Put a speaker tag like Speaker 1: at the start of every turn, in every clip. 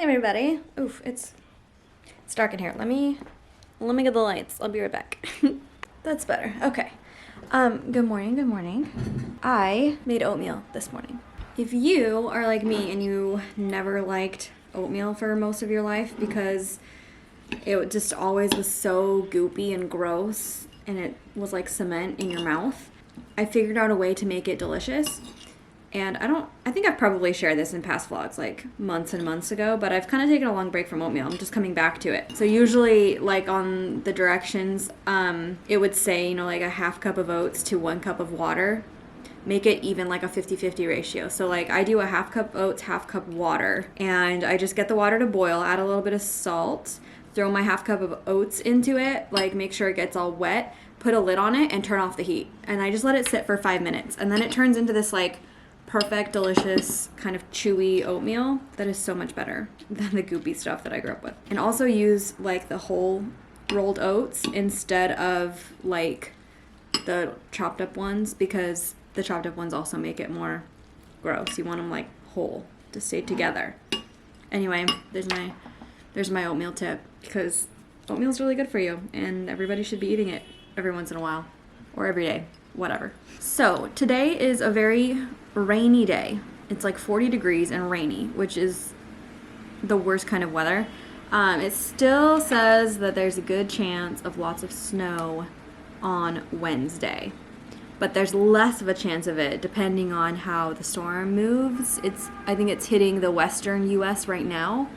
Speaker 1: everybody. Oof, it's dark in here. Let me get the lights. I'll be right back. That's better. Okay. Good morning. I made oatmeal this morning. If you are like me and you never liked oatmeal for most of your life because it just always was so goopy and gross and it was like cement in your mouth, I figured out a way to make it delicious. And I think I've probably shared this in past vlogs, like months and months ago, but I've kind of taken a long break from oatmeal. I'm just coming back to it. So usually, like on the directions, it would say, you know, like a half cup of oats to 1 cup of water. Make it even like a 50-50 ratio. So like I do a half cup oats, half cup water, and I just get the water to boil, add a little bit of salt, throw my half cup of oats into it, like make sure it gets all wet, put a lid on it, and turn off the heat. And I just let it sit for 5 minutes. And then it turns into this like perfect, delicious, kind of chewy oatmeal that is so much better than the goopy stuff that I grew up with. And also use like the whole rolled oats instead of like the chopped up ones, because the chopped up ones also make it more gross. You want them like whole to stay together. Anyway, there's my oatmeal tip, because oatmeal is really good for you and everybody should be eating it every once in a while or every day, whatever. So today is a very rainy day. It's like 40 degrees and rainy, which is the worst kind of weather. It still says that there's a good chance of lots of snow on Wednesday, but there's less of a chance of it depending on how the storm moves. I think it's hitting the western US right now,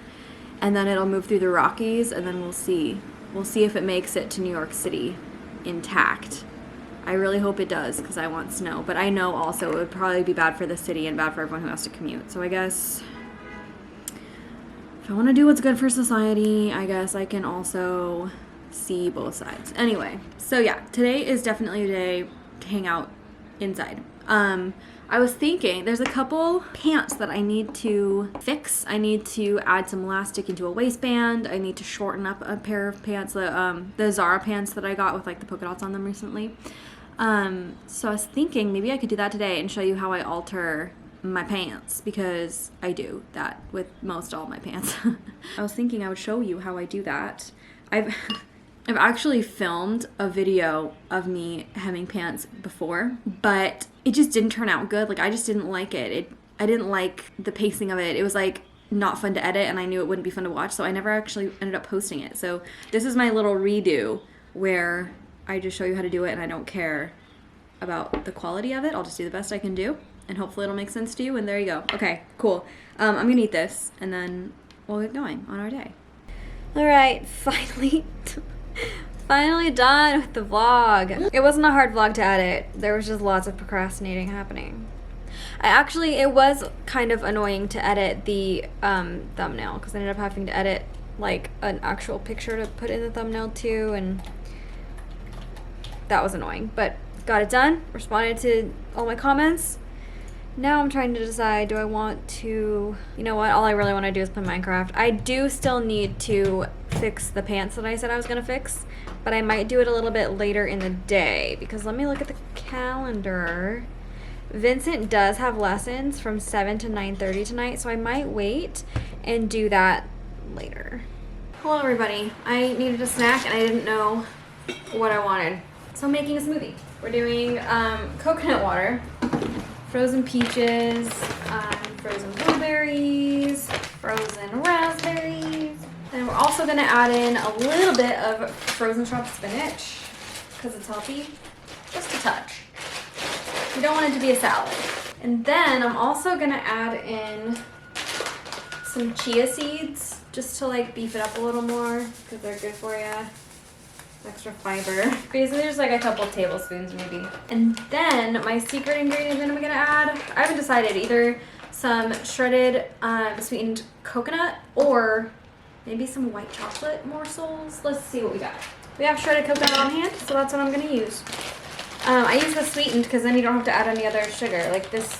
Speaker 1: and then it'll move through the Rockies, and then we'll see if it makes it to New York City intact. I really hope it does, because I want snow. But I know also it would probably be bad for the city and bad for everyone who has to commute. So I guess if I want to do what's good for society, I guess I can also see both sides. Anyway, so yeah, today is definitely a day to hang out inside. I was thinking there's a couple pants that I need to fix. I need to add some elastic into a waistband. I need to shorten up a pair of pants, the Zara pants that I got with like the polka dots on them recently. So I was thinking maybe I could do that today and show you how I alter my pants, because I do that with most all my pants. I was thinking I would show you how I do that. I've actually filmed a video of me hemming pants before, but it just didn't turn out good. Like I just didn't like it. I didn't like the pacing of it. It was like not fun to edit, and I knew it wouldn't be fun to watch, so I never actually ended up posting it. So this is my little redo where I just show you how to do it and I don't care about the quality of it. I'll just do the best I can do and hopefully it'll make sense to you, and there you go. Okay, cool. I'm gonna eat this and then we'll get going on our day. All right, finally done with the vlog. It wasn't a hard vlog to edit. There was just lots of procrastinating happening. It was kind of annoying to edit the thumbnail, because I ended up having to edit like an actual picture to put in the thumbnail too, and that was annoying, but got it done. Responded to all my comments. Now I'm trying to decide, do I want to, you know what, all I really want to do is play Minecraft. I do still need to fix the pants that I said I was going to fix, but I might do it a little bit later in the day, because let me look at the calendar. Vincent does have lessons from 7 to 9:30 tonight, so I might wait and do that later. Hello everybody. I needed a snack and I didn't know what I wanted, so I'm making a smoothie. We're doing coconut water, frozen peaches, frozen blueberries, frozen raspberries, and we're also going to add in a little bit of frozen chopped spinach because it's healthy, just a touch. You don't want it to be a salad. And then I'm also going to add in some chia seeds just to like beef it up a little more, because they're good for you. Extra fiber. Basically just like a couple tablespoons maybe. And then my secret ingredient that I'm gonna add, I haven't decided, either some shredded sweetened coconut or maybe some white chocolate morsels. Let's see what we got. We have shredded coconut on hand, so that's what I'm gonna use. I use the sweetened because then you don't have to add any other sugar. Like this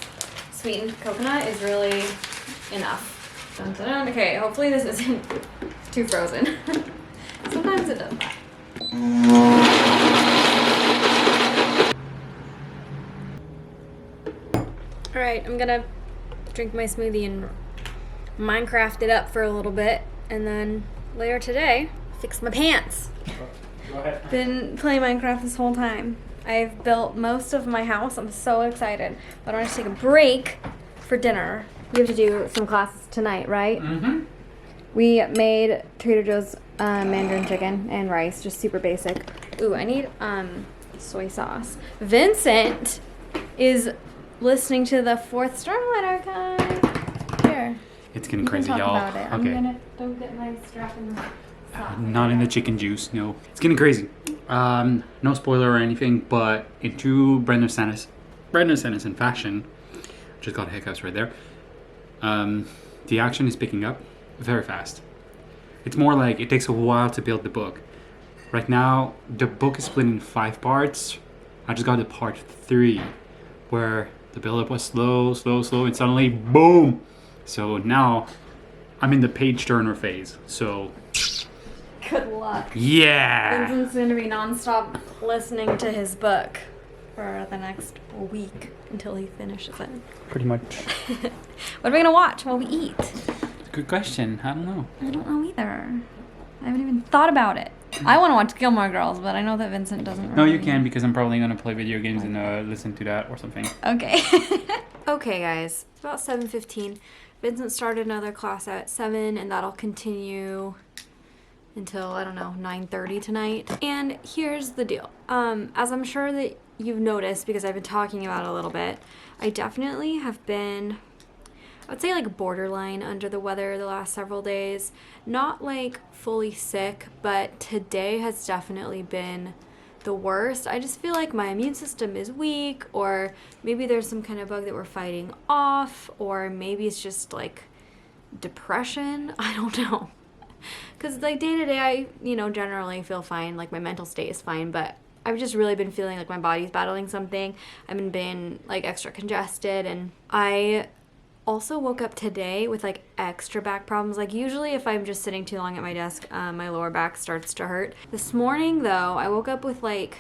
Speaker 1: sweetened coconut is really enough. Dun, dun, dun. Okay, hopefully this isn't too frozen. Sometimes it does that. Alright, I'm gonna drink my smoothie and Minecrafted up for a little bit, and then later today, fix my pants.
Speaker 2: Go ahead.
Speaker 1: Been playing Minecraft this whole time. I've built most of my house. I'm so excited. But I want to take a break for dinner. We have to do some classes tonight, right?
Speaker 2: Mm-hmm.
Speaker 1: We made Trader Joe's mandarin chicken and rice, just super basic. Ooh, I need soy sauce. Vincent is listening to the Fourth Stormlight Archive. Here.
Speaker 2: It's getting
Speaker 1: You can
Speaker 2: crazy,
Speaker 1: talk
Speaker 2: y'all.
Speaker 1: about it. I'm
Speaker 2: Okay.
Speaker 1: gonna don't get my strap in the sock.
Speaker 2: Not in the chicken juice, no. It's getting crazy. No spoiler or anything, but in true Brandon Sanderson fashion, just got hiccups right there. The action is picking up very fast. It's more like it takes a while to build the book. Right now, the book is split in 5 parts. I just got to part 3, where the build-up was slow, and suddenly, boom! So now, I'm in the page turner phase. So,
Speaker 1: Good luck.
Speaker 2: yeah!
Speaker 1: Vincent's going to be nonstop listening to his book for the next week until he finishes it.
Speaker 2: Pretty much.
Speaker 1: What are we going to watch while we eat?
Speaker 2: Good question. I don't know.
Speaker 1: I don't know either. I haven't even thought about it. I want to watch Gilmore Girls, but I know that Vincent doesn't
Speaker 2: No,
Speaker 1: really.
Speaker 2: you can, because I'm probably going to play video games and listen to that or something.
Speaker 1: Okay. Okay, guys. It's about 7:15. Vincent started another class at 7, and that'll continue until, I don't know, 9:30 tonight. And here's the deal. As I'm sure that you've noticed, because I've been talking about it a little bit, I definitely have been, I would say, like, borderline under the weather the last several days. Not like fully sick, but today has definitely been the worst. I just feel like my immune system is weak, or maybe there's some kind of bug that we're fighting off, or maybe it's just like depression. I don't know. Because like day to day, I, generally feel fine. Like my mental state is fine, but I've just really been feeling like my body's battling something. I've been being like extra congested, and I also woke up today with like extra back problems. Like usually if I'm just sitting too long at my desk, my lower back starts to hurt. This morning though, I woke up with like,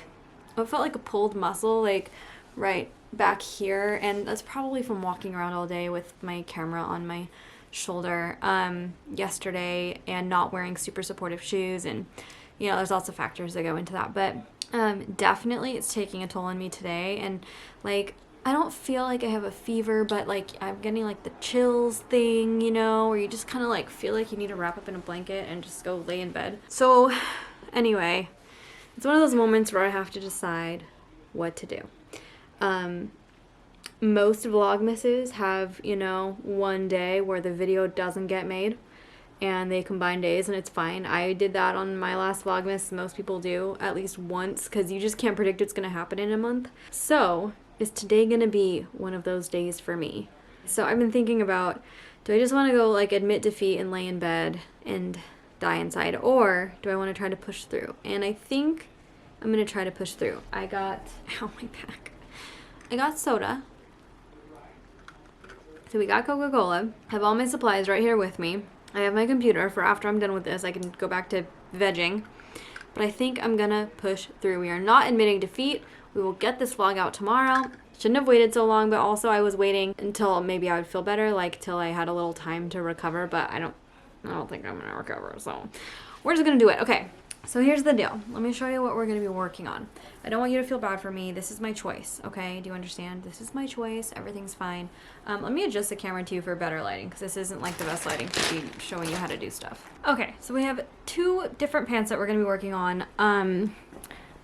Speaker 1: it felt like a pulled muscle, like right back here. And that's probably from walking around all day with my camera on my shoulder yesterday and not wearing super supportive shoes. And, there's lots of factors that go into that. But definitely it's taking a toll on me today. And like, I don't feel like I have a fever, but like I'm getting like the chills thing, where you just kind of like feel like you need to wrap up in a blanket and just go lay in bed. So anyway, it's one of those moments where I have to decide what to do. Most vlogmases have, one day where the video doesn't get made and they combine days, and it's fine. I did that on my last vlogmas. Most people do at least once, because you just can't predict what's going to happen in a month. So is today going to be one of those days for me? So I've been thinking about, do I just want to go like admit defeat and lay in bed and die inside, or do I want to try to push through? And I think I'm going to try to push through. I got, ow, my back. I got soda. So we got Coca-Cola. I have all my supplies right here with me. I have my computer for after I'm done with this. I can go back to vegging. But I think I'm going to push through. We are not admitting defeat. We will get this vlog out tomorrow. Shouldn't have waited so long, but also I was waiting until maybe I would feel better, like till I had a little time to recover, but I don't think I'm gonna recover, so we're just gonna do it. Okay, so here's the deal. Let me show you what we're gonna be working on. I don't want you to feel bad for me. This is my choice, okay? Do you understand? This is my choice. Everything's fine. Let me adjust the camera too for better lighting, because this isn't like the best lighting to be showing you how to do stuff. Okay, so we have 2 different pants that we're gonna be working on.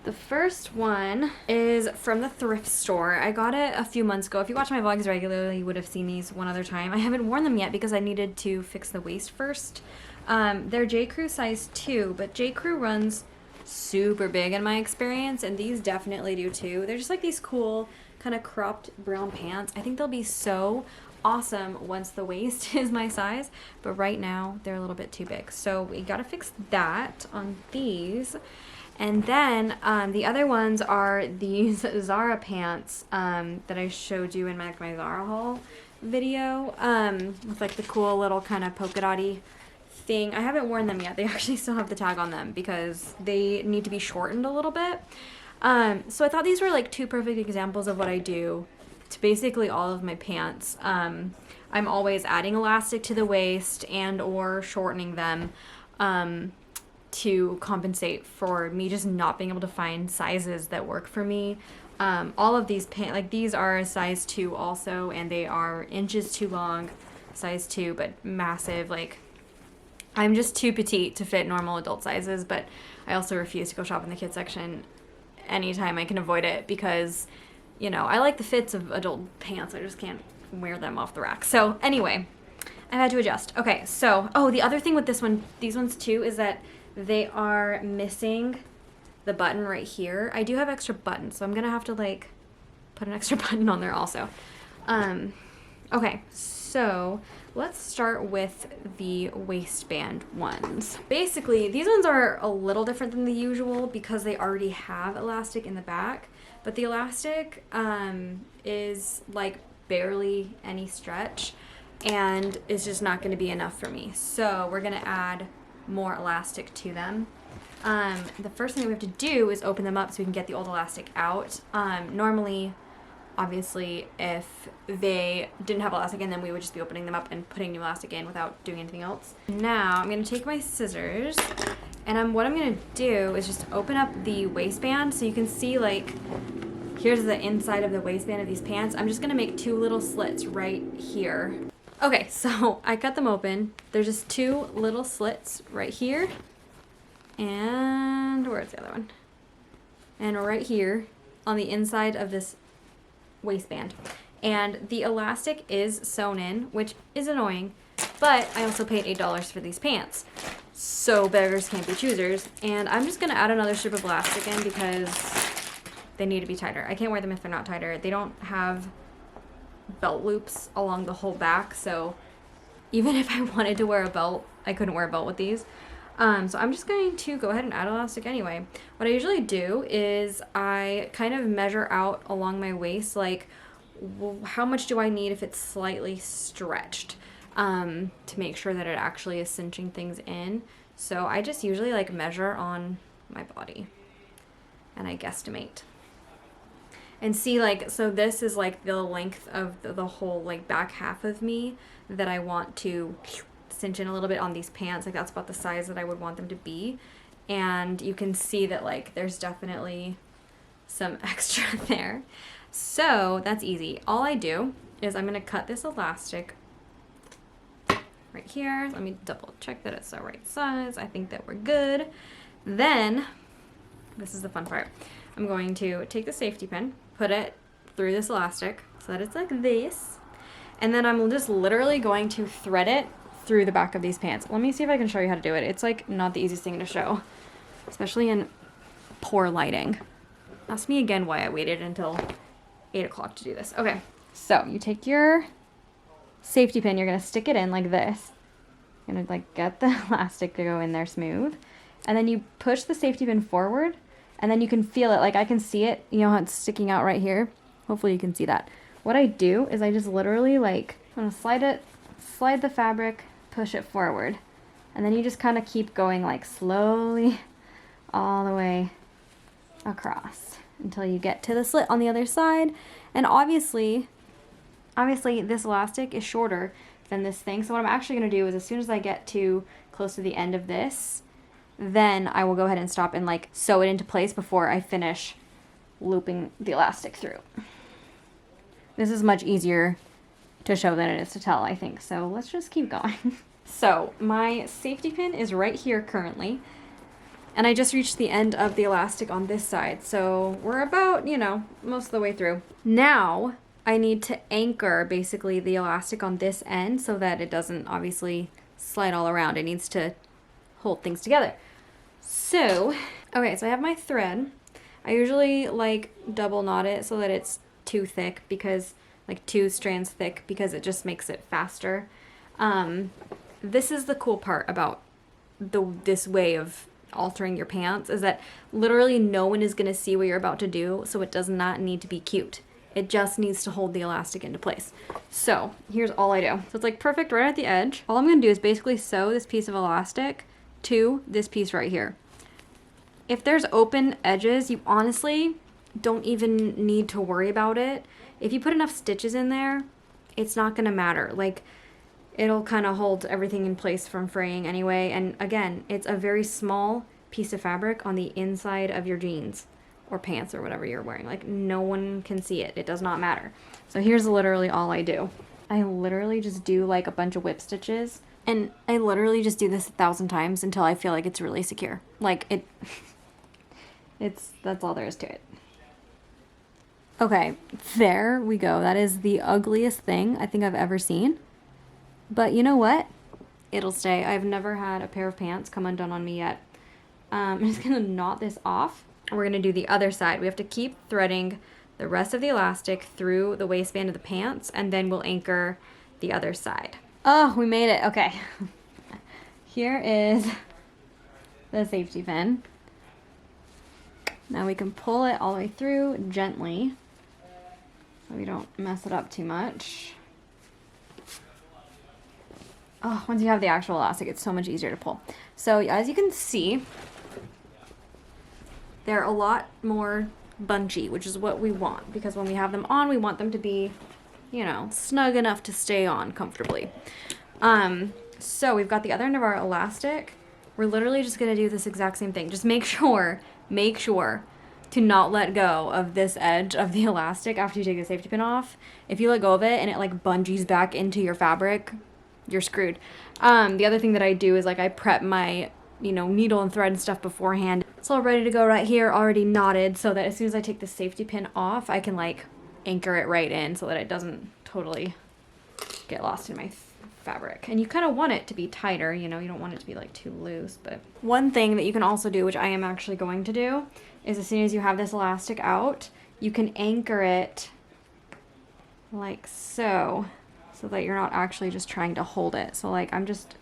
Speaker 1: The first one is from the thrift store. I got it a few months ago. If you watch my vlogs regularly, you would have seen these one other time. I haven't worn them yet because I needed to fix the waist first. They're J. Crew size 2, but J. Crew runs super big in my experience, and these definitely do too. They're just like these cool kind of cropped brown pants. I think they'll be so awesome once the waist is my size, but right now they're a little bit too big. So we gotta fix that on these. And then the other ones are these Zara pants that I showed you in my Zara haul video with like the cool little kind of polka dotty thing. I haven't worn them yet. They actually still have the tag on them because they need to be shortened a little bit. So I thought these were like 2 perfect examples of what I do to basically all of my pants. I'm always adding elastic to the waist and or shortening them to compensate for me just not being able to find sizes that work for me. All of these pants, like these are a size 2 also, and they are inches too long, size 2, but massive. Like, I'm just too petite to fit normal adult sizes, but I also refuse to go shop in the kids section anytime I can avoid it because, you know, I like the fits of adult pants. I just can't wear them off the rack. So anyway, I've had to adjust. Okay, so, oh, the other thing with these ones too, is that they are missing the button right here. I do have extra buttons, so I'm gonna have to like put an extra button on there also. Okay, so let's start with the waistband ones. Basically, these ones are a little different than the usual because they already have elastic in the back, but the elastic is like barely any stretch and it's just not gonna be enough for me. So we're gonna add more elastic to them. The first thing we have to do is open them up so we can get the old elastic out. Normally, obviously, if they didn't have elastic in them, we would just be opening them up and putting new elastic in without doing anything else. Now, I'm going to take my scissors, and what I'm going to do is just open up the waistband so you can see, like, here's the inside of the waistband of these pants. I'm just going to make 2 little slits right here. Okay, so I cut them open. There's just 2 little slits right here. And where's the other one? And right here on the inside of this waistband. And the elastic is sewn in, which is annoying, but I also paid $8 for these pants. So beggars can't be choosers. And I'm just gonna add another strip of elastic in because they need to be tighter. I can't wear them if they're not tighter. They don't have belt loops along the whole back, so even if I wanted to wear a belt, I couldn't wear a belt with these. So I'm just going to go ahead and add elastic anyway. What I usually do is I kind of measure out along my waist, like how much do I need if it's slightly stretched, to make sure that it actually is cinching things in. So I just usually like measure on my body and I guesstimate. And see, like, so this is like the length of the whole like back half of me that I want to cinch in a little bit on these pants. Like, that's about the size that I would want them to be. And you can see that like there's definitely some extra there. So that's easy. All I do is I'm gonna cut this elastic right here. Let me double check that it's the right size. I think that we're good. Then, this is the fun part. I'm going to take the safety pin, put it through this elastic so that it's like this. And then I'm just literally going to thread it through the back of these pants. Let me see if I can show you how to do it. It's like not the easiest thing to show, especially in poor lighting. Ask me again why I waited until 8 o'clock to do this. Okay, so you take your safety pin, you're gonna stick it in like this. You're gonna like get the elastic to go in there smooth. And then you push the safety pin forward and then you can feel it. Like I can see it, you know how it's sticking out right here? Hopefully you can see that. What I do is I just literally like, I'm gonna slide the fabric, push it forward. And then you just kind of keep going like slowly all the way across until you get to the slit on the other side. And obviously this elastic is shorter than this thing. So what I'm actually gonna do is as soon as I get to close to the end of this, then I will go ahead and stop and like sew it into place before I finish looping the elastic through. This is much easier to show than it is to tell, I think. So let's just keep going. So my safety pin is right here currently. And I just reached the end of the elastic on this side. So we're about, you know, most of the way through. Now I need to anchor basically the elastic on this end so that it doesn't obviously slide all around. It needs to hold things together. So, okay, so I have my thread. I usually like double knot it so that it's too thick, because like 2 strands thick, because it just makes it faster. This is the cool part about this way of altering your pants, is that literally no one is going to see what you're about to do, so it does not need to be cute. It just needs to hold the elastic into place. So here's all I do. So it's like perfect right at the edge. All I'm going to do is basically sew this piece of elastic to this piece right here. If there's open edges, you honestly don't even need to worry about it. if you put enough stitches in there, it's not gonna matter. Like, it'll kind of hold everything in place from fraying anyway. And again, it's a very small piece of fabric on the inside of your jeans or pants or whatever you're wearing. Like, no one can see it. It does not matter. So here's literally all I do. I literally just do like a bunch of whip stitches, and I literally just do this 1,000 times until I feel like it's really secure. Like, that's all there is to it. Okay, there we go. That is the ugliest thing I think I've ever seen. But you know what? It'll stay. I've never had a pair of pants come undone on me yet. I'm just gonna knot this off. We're gonna do the other side. We have to keep threading the rest of the elastic through the waistband of the pants, and then we'll anchor the other side. Oh, we made it. Okay. Here is the safety pin. Now we can pull it all the way through gently so we don't mess it up too much. Oh, once you have the actual elastic, it's so much easier to pull. So as you can see, they're a lot more bunchy, which is what we want, because when we have them on, we want them to be, you know, snug enough to stay on comfortably. So we've got the other end of our elastic. We're literally just gonna do this exact same thing. Just make sure to not let go of this edge of the elastic after you take the safety pin off. If you let go of it and it like bungees back into your fabric, you're screwed. The other thing that I do is like I prep my, you know, needle and thread and stuff beforehand. It's all ready to go right here, already knotted, so that as soon as I take the safety pin off, I can like anchor it right in so that it doesn't totally get lost in my fabric. And you kind of want it to be tighter, you know, you don't want it to be like too loose. But one thing that you can also do, which I am actually going to do, is as soon as you have this elastic out, you can anchor it like so that you're not actually just trying to hold it. So like I'm just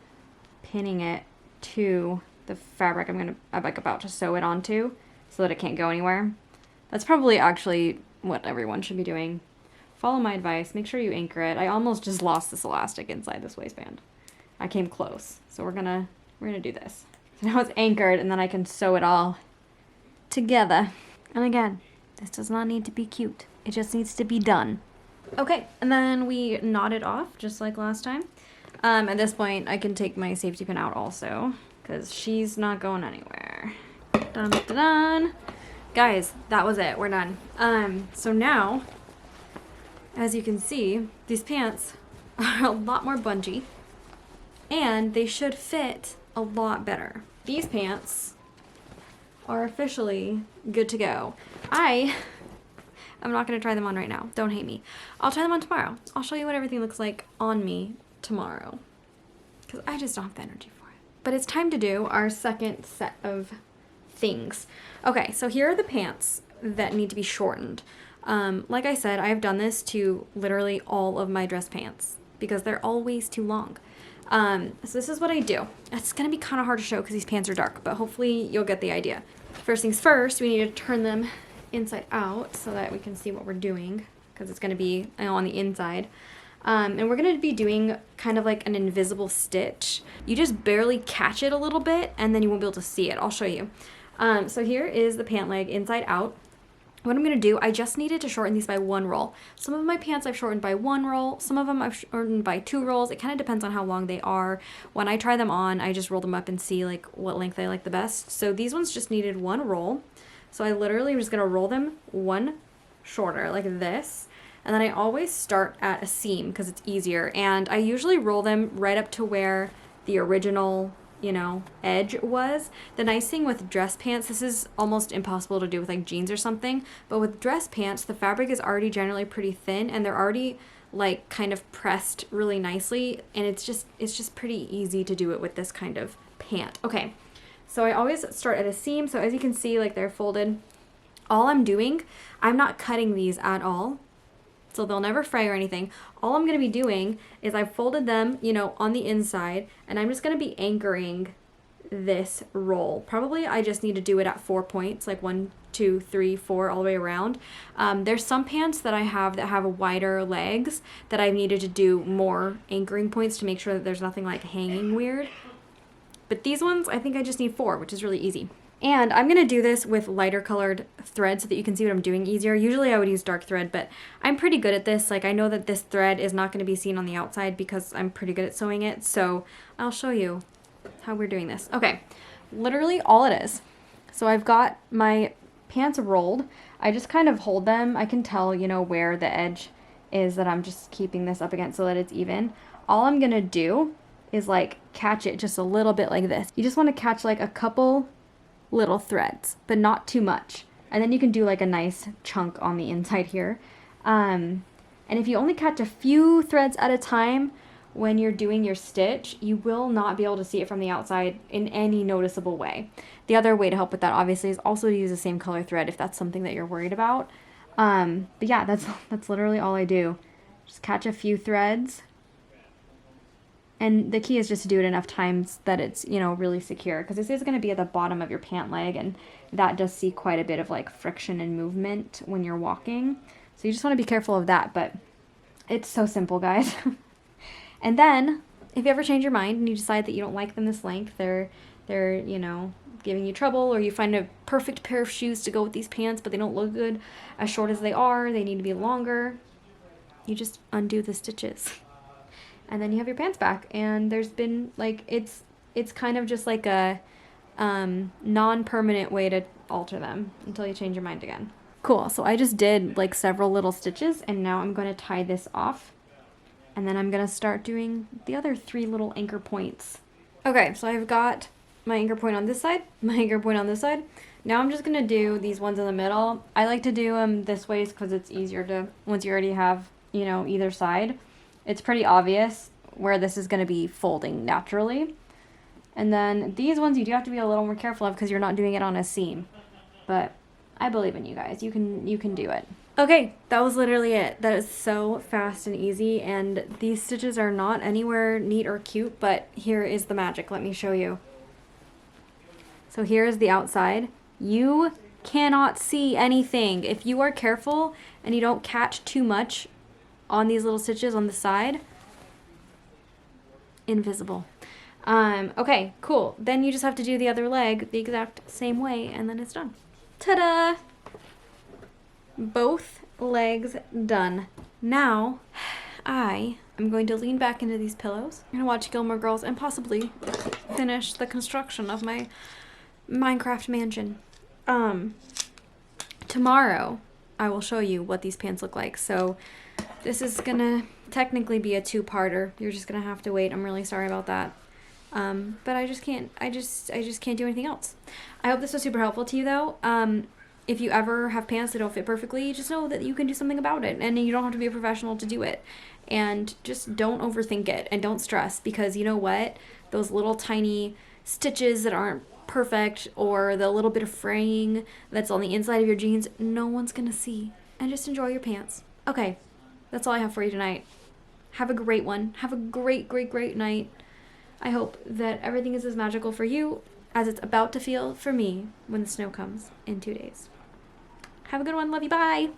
Speaker 1: pinning it to the fabric I'm like about to sew it onto so that it can't go anywhere. That's probably actually what everyone should be doing. Follow my advice, make sure you anchor it. I almost just lost this elastic inside this waistband. I came close. So we're gonna do this. So now it's anchored, and then I can sew it all together. And again, this does not need to be cute. It just needs to be done. Okay, and then we knot it off just like last time. At this point, I can take my safety pin out also, because she's not going anywhere. Dun, dun, dun. Guys, that was it. We're done. So now, as you can see, these pants are a lot more bunchy, and they should fit a lot better. These pants are officially good to go. I'm not going to try them on right now. Don't hate me. I'll try them on tomorrow. I'll show you what everything looks like on me tomorrow, because I just don't have the energy for it. But it's time to do our second set of things. Okay, so here are the pants that need to be shortened. Like I said, I've done this to literally all of my dress pants because they're always too long. So this is what I do. It's going to be kind of hard to show because these pants are dark, but hopefully you'll get the idea. First things first, we need to turn them inside out so that we can see what we're doing, because it's going to be, you know, on the inside. And we're going to be doing kind of like an invisible stitch. You just barely catch it a little bit and then you won't be able to see it. I'll show you. So here is the pant leg inside out. What I'm going to do, I just needed to shorten these by 1 roll. Some of my pants I've shortened by 1 roll. Some of them I've shortened by 2 rolls. It kind of depends on how long they are. When I try them on, I just roll them up and see like what length I like the best. So these ones just needed 1 roll. So I literally am just going to roll them 1 shorter like this. And then I always start at a seam because it's easier. And I usually roll them right up to where the original, you know, edge was. The nice thing with dress pants, this is almost impossible to do with like jeans or something, but with dress pants, the fabric is already generally pretty thin and they're already like kind of pressed really nicely. And it's just pretty easy to do it with this kind of pant. Okay. So I always start at a seam. So as you can see, like they're folded. All I'm doing, I'm not cutting these at all, so they'll never fray or anything. All I'm going to be doing is I've folded them, you know, on the inside, and I'm just going to be anchoring this roll. Probably I just need to do it at 4 points, like 1, 2, 3, 4, all the way around. There's some pants that I have that have wider legs that I've needed to do more anchoring points to make sure that there's nothing like hanging weird. But these ones, I think I just need 4, which is really easy. And I'm gonna do this with lighter colored thread so that you can see what I'm doing easier. Usually I would use dark thread, but I'm pretty good at this. Like I know that this thread is not gonna be seen on the outside because I'm pretty good at sewing it. So I'll show you how we're doing this. Okay, literally all it is. So I've got my pants rolled. I just kind of hold them. I can tell, you know, where the edge is that I'm just keeping this up against so that it's even. All I'm gonna do is like catch it just a little bit like this. You just wanna catch like a couple little threads, but not too much. And then you can do like a nice chunk on the inside here. And if you only catch a few threads at a time when you're doing your stitch, you will not be able to see it from the outside in any noticeable way. The other way to help with that obviously is also to use the same color thread if that's something that you're worried about. But yeah, that's literally all I do. Just catch a few threads. And the key is just to do it enough times that it's, you know, really secure, because this is going to be at the bottom of your pant leg, and that does see quite a bit of like friction and movement when you're walking. So you just want to be careful of that, but it's so simple, guys. And then if you ever change your mind and you decide that you don't like them this length, they're, you know, giving you trouble, or you find a perfect pair of shoes to go with these pants, but they don't look good as short as they are, they need to be longer, you just undo the stitches. And then you have your pants back, and there's been like, it's kind of just like a non-permanent way to alter them until you change your mind again. Cool, so I just did like several little stitches, and now I'm going to tie this off, and then I'm going to start doing the other 3 little anchor points. Okay, so I've got my anchor point on this side, my anchor point on this side. Now I'm just going to do these ones in the middle. I like to do them this way because it's easier to, once you already have, you know, either side. It's pretty obvious where this is going to be folding naturally. And then these ones you do have to be a little more careful of because you're not doing it on a seam. But I believe in you guys. You can do it. Okay, that was literally it. That is so fast and easy, and these stitches are not anywhere neat or cute, but here is the magic. Let me show you. So here is the outside. You cannot see anything. If you are careful and you don't catch too much on these little stitches on the side, invisible. Okay, cool. Then you just have to do the other leg the exact same way, and then it's done. Ta-da! Both legs done. Now, I am going to lean back into these pillows. I'm gonna watch Gilmore Girls and possibly finish the construction of my Minecraft mansion. Tomorrow, I will show you what these pants look like. So this is gonna technically be a 2-parter. You're just gonna have to wait. I'm really sorry about that. But I just can't do anything else. I hope this was super helpful to you though. If you ever have pants that don't fit perfectly, just know that you can do something about it, and you don't have to be a professional to do it. And just don't overthink it, and don't stress, because you know what? Those little tiny stitches that aren't perfect, or the little bit of fraying that's on the inside of your jeans, no one's gonna see. And just enjoy your pants. Okay, that's all I have for you tonight. Have a great one. Have a great, great, great night. I hope that everything is as magical for you as it's about to feel for me when the snow comes in 2 days. Have a good one. Love you. Bye.